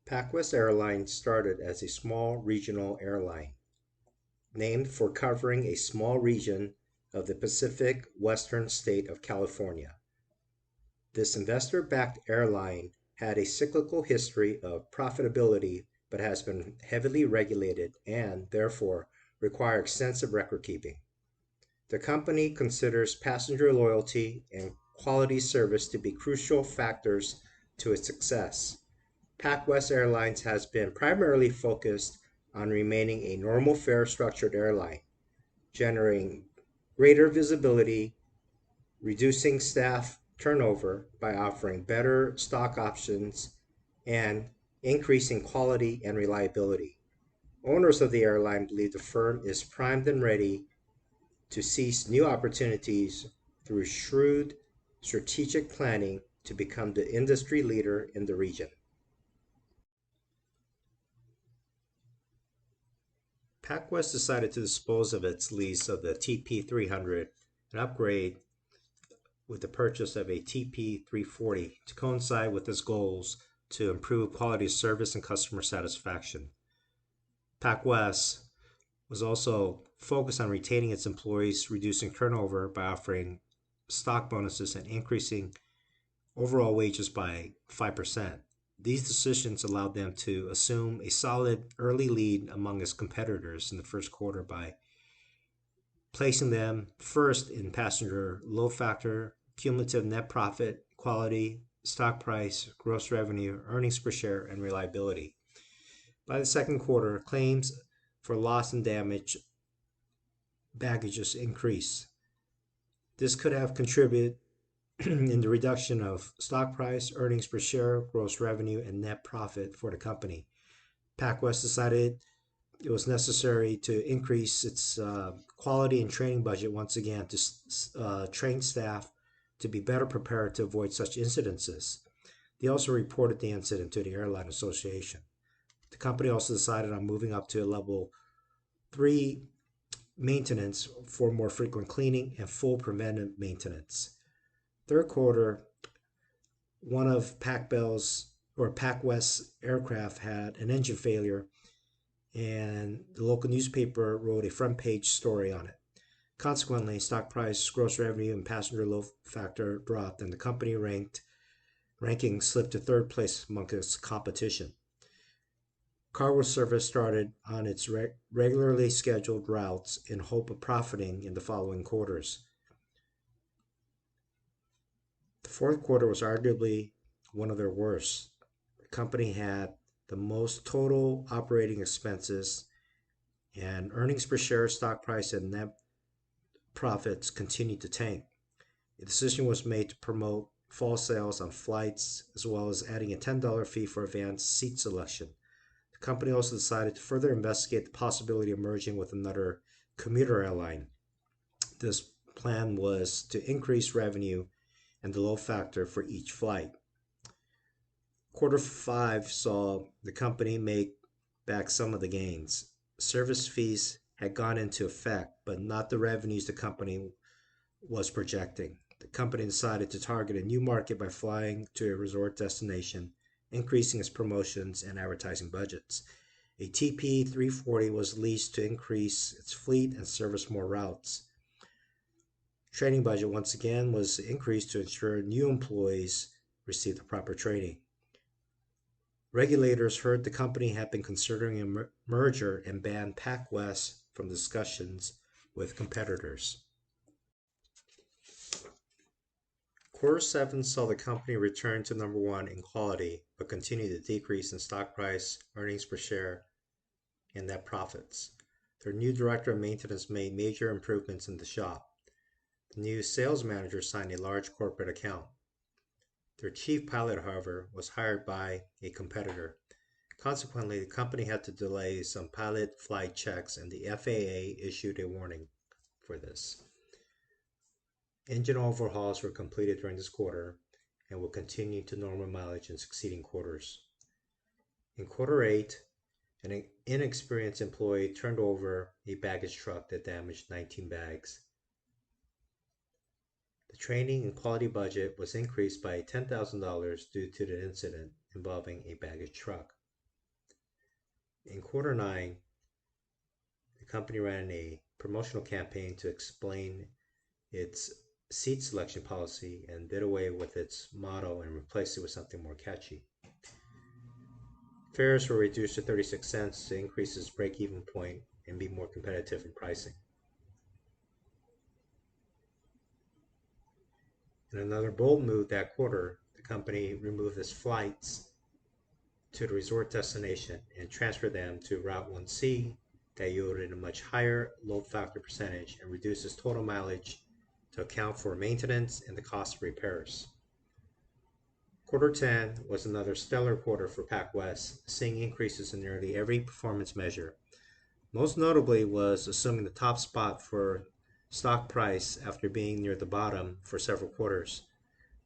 PacWest Airline started as a small regional airline, named for covering a small region of the Pacific western state of California. This investor-backed airline had a cyclical history of profitability but has been heavily regulated and, therefore, require extensive record keeping. The company considers passenger loyalty and quality service to be crucial factors to its success. PacWest Airlines has been primarily focused on remaining a normal fare structured airline, generating greater visibility, reducing staff turnover by offering better stock options, and increasing quality and reliability. Owners of the airline believe the firm is primed and ready to seize new opportunities through shrewd strategic planning to become the industry leader in the region. PacWest decided to dispose of its lease of the TP300 and upgrade with the purchase of a TP340 to coincide with its goals to improve quality of service and customer satisfaction. PacWest was also focused on retaining its employees, reducing turnover by offering stock bonuses and increasing overall wages by 5%. These decisions allowed them to assume a solid early lead among its competitors in the first quarter by placing them first in passenger load factor, cumulative net profit, quality, stock price, gross revenue, earnings per share, and reliability. By the second quarter, claims for loss and damage baggages increased. This could have contributed in the reduction of stock price, earnings per share, gross revenue, and net profit for the company. PacWest decided it was necessary to increase its quality and training budget once again to train staff to be better prepared to avoid such incidences. They also reported the incident to the Airline Association. The company also decided on moving up to a level 3 maintenance for more frequent cleaning and full preventive maintenance. Third quarter, one of PacWest's aircraft had an engine failure, and the local newspaper wrote a front page story on it. Consequently, stock price, gross revenue, and passenger load factor dropped, and the company ranking slipped to third place among its competition. Cargo service started on its regularly scheduled routes in hope of profiting in the following quarters. The fourth quarter was arguably one of their worst. The company had the most total operating expenses, and earnings per share, stock price, and net profits continued to tank. A decision was made to promote fall sales on flights, as well as adding a $10 fee for advanced seat selection. The company also decided to further investigate the possibility of merging with another commuter airline. This plan was to increase revenue and the load factor for each flight. Quarter 5 saw the company make back some of the gains. Service fees had gone into effect, but not the revenues the company was projecting. The company decided to target a new market by flying to a resort destination, increasing its promotions and advertising budgets. A TP340 was leased to increase its fleet and service more routes. Training budget once again was increased to ensure new employees received the proper training. Regulators heard the company had been considering a merger and banned PacWest from discussions with competitors. Quarter 7 saw the company return to number 1 in quality, but continue to decrease in stock price, earnings per share, and net profits. Their new director of maintenance made major improvements in the shop. The new sales manager signed a large corporate account. Their chief pilot, however, was hired by a competitor. Consequently, the company had to delay some pilot flight checks, and the FAA issued a warning for this. Engine overhauls were completed during this quarter and will continue to normal mileage in succeeding quarters. In quarter 8, an inexperienced employee turned over a baggage truck that damaged 19 bags. The training and quality budget was increased by $10,000 due to the incident involving a baggage truck. In quarter 9, the company ran a promotional campaign to explain its seat selection policy and did away with its motto and replaced it with something more catchy. Fares were reduced to 36 cents to increase its break-even point and be more competitive in pricing. In another bold move that quarter, the company removed its flights to the resort destination and transferred them to Route 1C that yielded a much higher load factor percentage and reduced its total mileage to account for maintenance and the cost of repairs. Quarter 10 was another stellar quarter for PacWest, seeing increases in nearly every performance measure. Most notably was assuming the top spot for stock price after being near the bottom for several quarters.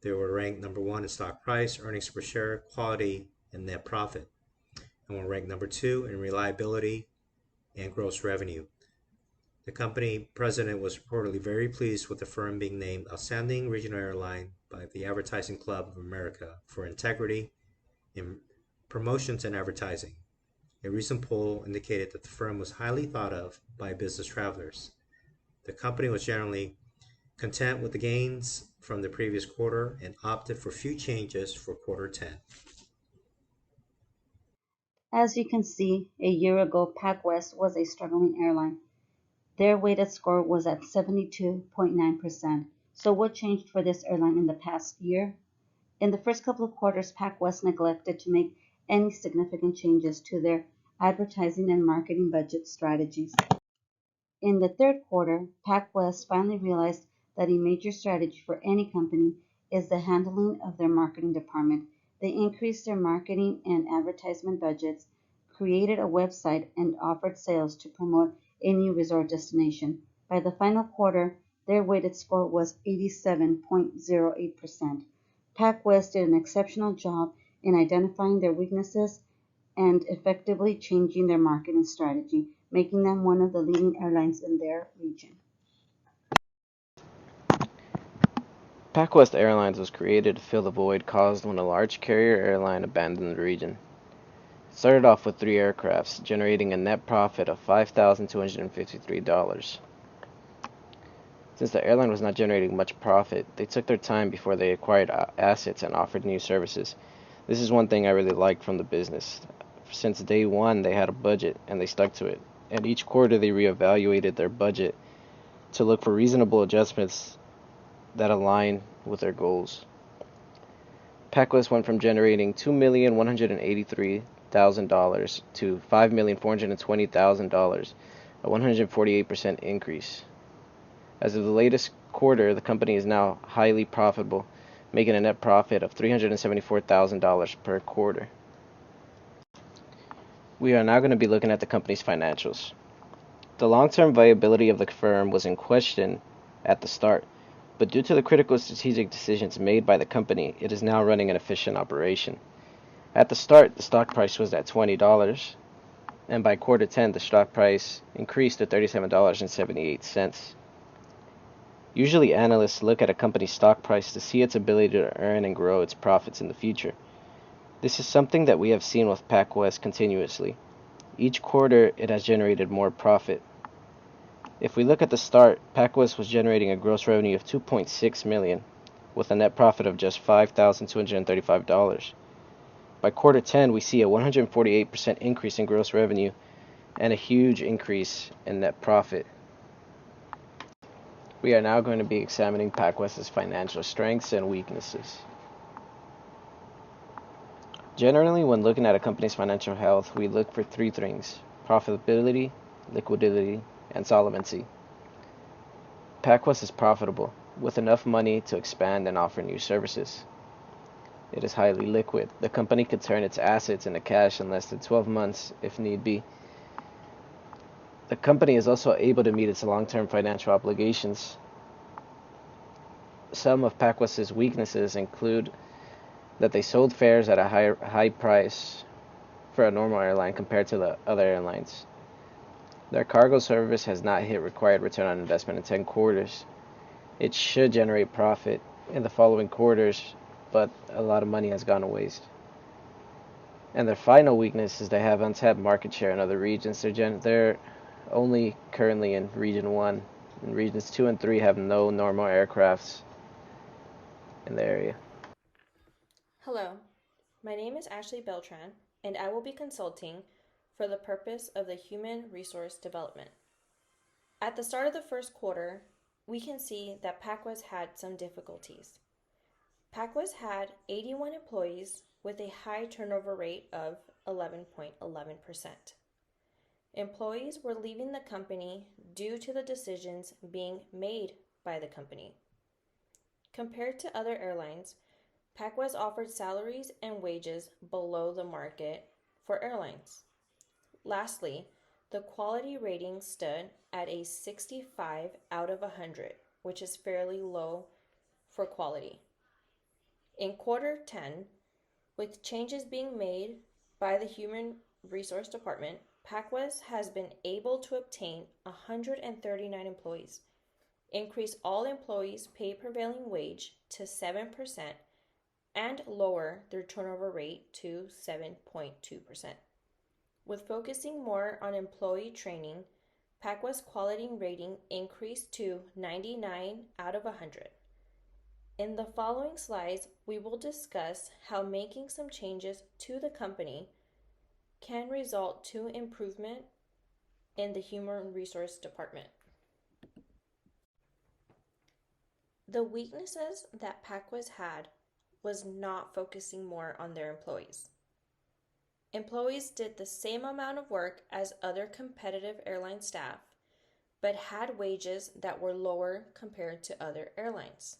They were ranked number 1 in stock price, earnings per share, quality, and net profit, and were ranked number 2 in reliability and gross revenue. The company president was reportedly very pleased with the firm being named Outstanding Regional Airline by the Advertising Club of America for integrity in promotions and advertising. A recent poll indicated that the firm was highly thought of by business travelers. The company was generally content with the gains from the previous quarter and opted for few changes for quarter 10. As you can see, a year ago, PacWest was a struggling airline. Their weighted score was at 72.9%. So what changed for this airline in the past year? In the first couple of quarters, PacWest neglected to make any significant changes to their advertising and marketing budget strategies. In the third quarter, PacWest finally realized that a major strategy for any company is the handling of their marketing department. They increased their marketing and advertisement budgets, created a website, and offered sales to promote a new resort destination. By the final quarter, their weighted score was 87.08%. PacWest did an exceptional job in identifying their weaknesses and effectively changing their marketing strategy, making them one of the leading airlines in their region. PacWest Airlines was created to fill the void caused when a large carrier airline abandoned the region. It started off with 3 aircrafts, generating a net profit of $5,253. Since the airline was not generating much profit, they took their time before they acquired assets and offered new services. This is one thing I really liked from the business. Since day one, they had a budget, and they stuck to it. And each quarter, they reevaluated their budget to look for reasonable adjustments that align with their goals. PacWest went from generating $2,183,000 to $5,420,000, a 148% increase. As of the latest quarter, the company is now highly profitable, making a net profit of $374,000 per quarter. We are now going to be looking at the company's financials. The long-term viability of the firm was in question at the start, but due to the critical strategic decisions made by the company, it is now running an efficient operation. At the start, the stock price was at $20, and by quarter 10, the stock price increased to $37.78. Usually, analysts look at a company's stock price to see its ability to earn and grow its profits in the future. This is something that we have seen with PacWest continuously. Each quarter, it has generated more profit. If we look at the start, PacWest was generating a gross revenue of $2.6 million, with a net profit of just $5,235. By quarter 10, we see a 148% increase in gross revenue and a huge increase in net profit. We are now going to be examining PacWest's financial strengths and weaknesses. Generally, when looking at a company's financial health, we look for 3 things: profitability, liquidity, and solvency. PacWest is profitable, with enough money to expand and offer new services. It is highly liquid. The company could turn its assets into cash in less than 12 months if need be. The company is also able to meet its long-term financial obligations. Some of PacWest's weaknesses include that they sold fares at a high price for a normal airline compared to the other airlines. Their cargo service has not hit required return on investment in 10 quarters. It should generate profit in the following quarters, but a lot of money has gone to waste. And their final weakness is they have untapped market share in other regions. They're only currently in Region 1. And Regions 2 and 3 have no normal aircrafts in the area. Hello, my name is Ashley Beltran, and I will be consulting for the purpose of the Human Resource Development. At the start of the first quarter, we can see that PacWest had some difficulties. PacWest had 81 employees with a high turnover rate of 11.11%. Employees were leaving the company due to the decisions being made by the company. Compared to other airlines, PacWest offered salaries and wages below the market for airlines. Lastly, the quality rating stood at a 65 out of 100, which is fairly low for quality. In quarter 10, with changes being made by the Human Resource Department, PacWest has been able to obtain 139 employees, increase all employees' pay prevailing wage to 7%, and lower their turnover rate to 7.2%. With focusing more on employee training, PacWest quality rating increased to 99 out of 100. In the following slides, we will discuss how making some changes to the company can result to improvement in the Human Resource Department. The weaknesses that PacWest had was not focusing more on their employees. Employees did the same amount of work as other competitive airline staff, but had wages that were lower compared to other airlines.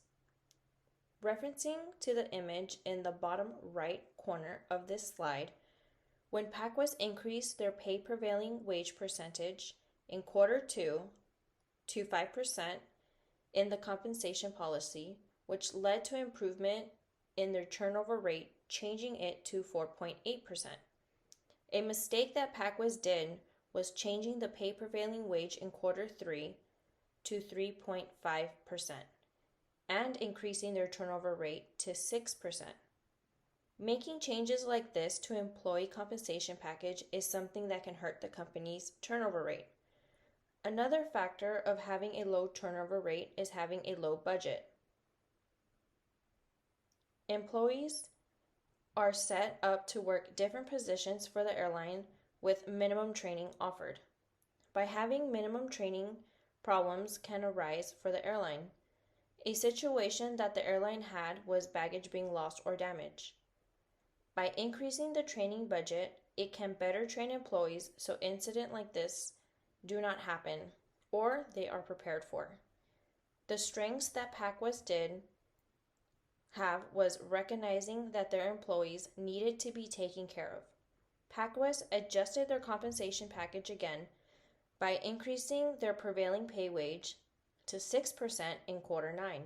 Referencing to the image in the bottom right corner of this slide, when PacWest increased their pay prevailing wage percentage in quarter 2 to 5% in the compensation policy, which led to improvement in their turnover rate, changing it to 4.8%. A mistake that PacWest did was changing the pay prevailing wage in quarter 3 to 3.5% and increasing their turnover rate to 6%. Making changes like this to employee compensation package is something that can hurt the company's turnover rate. Another factor of having a low turnover rate is having a low budget. Employees are set up to work different positions for the airline with minimum training offered. By having minimum training, problems can arise for the airline. A situation that the airline had was baggage being lost or damaged. By increasing the training budget, it can better train employees so incidents like this do not happen or they are prepared for. The strengths that PacWest did have was recognizing that their employees needed to be taken care of. PacWest adjusted their compensation package again by increasing their prevailing pay wage to 6% in quarter 9.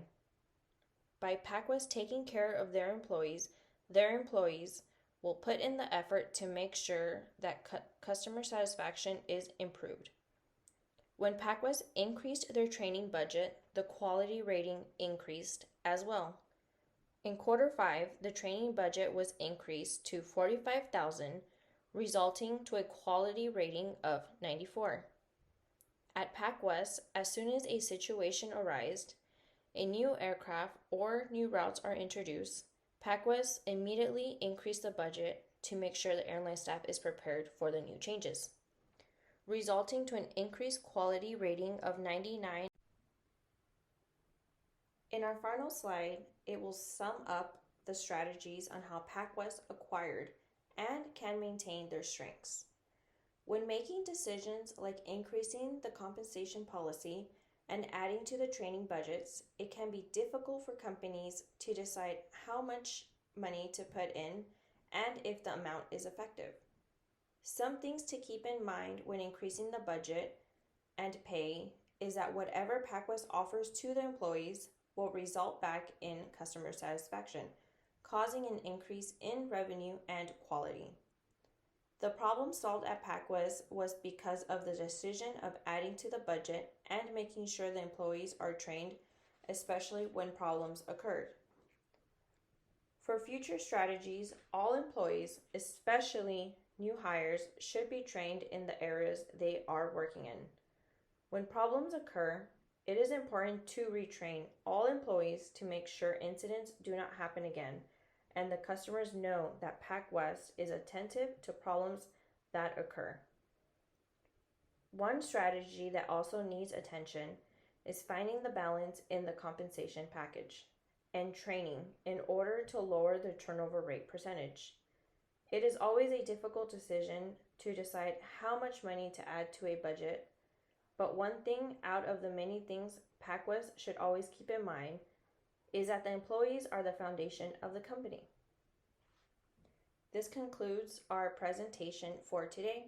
By PacWest taking care of their employees will put in the effort to make sure that customer satisfaction is improved. When PacWest increased their training budget, the quality rating increased as well. In quarter 5, the training budget was increased to $45,000, resulting to a quality rating of 94. At PacWest, as soon as a situation arises, a new aircraft or new routes are introduced, PacWest immediately increased the budget to make sure the airline staff is prepared for the new changes, resulting to an increased quality rating of 99. In our final slide, it will sum up the strategies on how PacWest acquired and can maintain their strengths. When making decisions like increasing the compensation policy and adding to the training budgets, it can be difficult for companies to decide how much money to put in and if the amount is effective. Some things to keep in mind when increasing the budget and pay is that whatever PacWest offers to the employees will result back in customer satisfaction, causing an increase in revenue and quality. The problem solved at PacWest was because of the decision of adding to the budget and making sure the employees are trained, especially when problems occurred. For future strategies, all employees, especially new hires, should be trained in the areas they are working in. When problems occur, it is important to retrain all employees to make sure incidents do not happen again, and the customers know that PacWest is attentive to problems that occur. One strategy that also needs attention is finding the balance in the compensation package and training in order to lower the turnover rate percentage. It is always a difficult decision to decide how much money to add to a budget, but one thing out of the many things PacWest should always keep in mind is that the employees are the foundation of the company. This concludes our presentation for today.